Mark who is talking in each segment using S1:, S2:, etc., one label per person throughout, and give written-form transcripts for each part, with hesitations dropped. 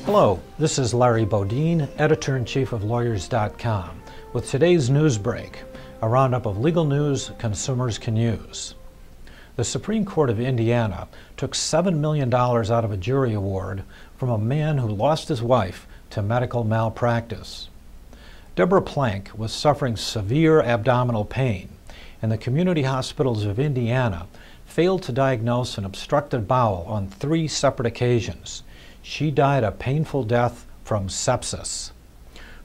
S1: Hello, this is Larry Bodine, Editor-in-Chief of Lawyers.com, with today's Newsbreak, a roundup of legal news consumers can use. The Supreme Court of Indiana took $7 million out of a jury award from a man who lost his wife to medical malpractice. Deborah Plank was suffering severe abdominal pain, and the community hospitals of Indiana failed to diagnose an obstructed bowel on 3 separate occasions. She died a painful death from sepsis.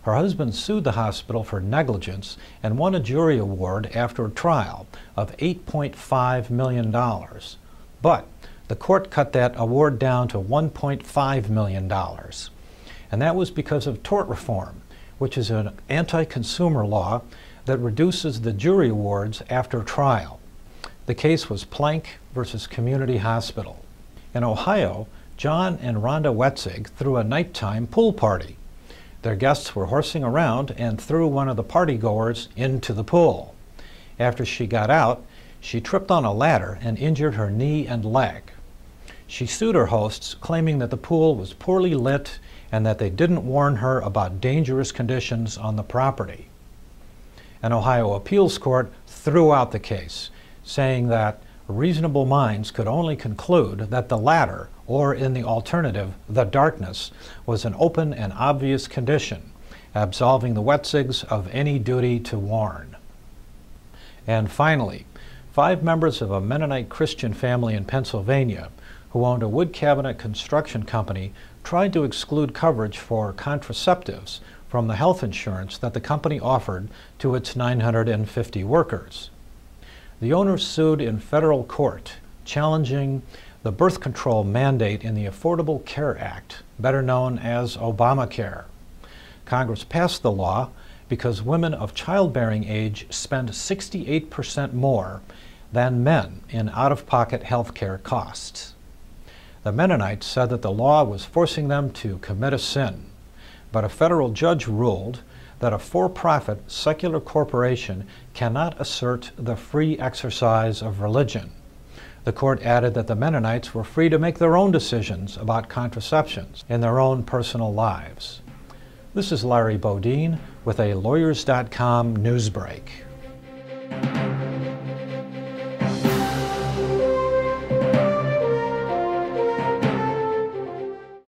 S1: Her husband sued the hospital for negligence and won a jury award after a trial of $8.5 million. But the court cut that award down to $1.5 million. And that was because of tort reform, which is an anti-consumer law that reduces the jury awards after trial. The case was Plank versus Community Hospital. In Ohio, John and Rhonda Wetzig threw a nighttime pool party. Their guests were horsing around and threw one of the partygoers into the pool. After she got out, she tripped on a ladder and injured her knee and leg. She sued her hosts, claiming that the pool was poorly lit and that they didn't warn her about dangerous conditions on the property. An Ohio appeals court threw out the case, saying that reasonable minds could only conclude that the ladder, or in the alternative, the darkness, was an open and obvious condition, absolving the Wetzigs of any duty to warn. And finally, 5 members of a Mennonite Christian family in Pennsylvania who owned a wood cabinet construction company tried to exclude coverage for contraceptives from the health insurance that the company offered to its 950 workers. The owners sued in federal court, challenging the birth control mandate in the Affordable Care Act, better known as Obamacare. Congress passed the law because women of childbearing age spend 68% more than men in out-of-pocket health care costs. The Mennonites said that the law was forcing them to commit a sin, but a federal judge ruled that a for-profit secular corporation cannot assert the free exercise of religion. The court added that the Mennonites were free to make their own decisions about contraceptions in their own personal lives. This is Larry Bodine with a Lawyers.com Newsbreak.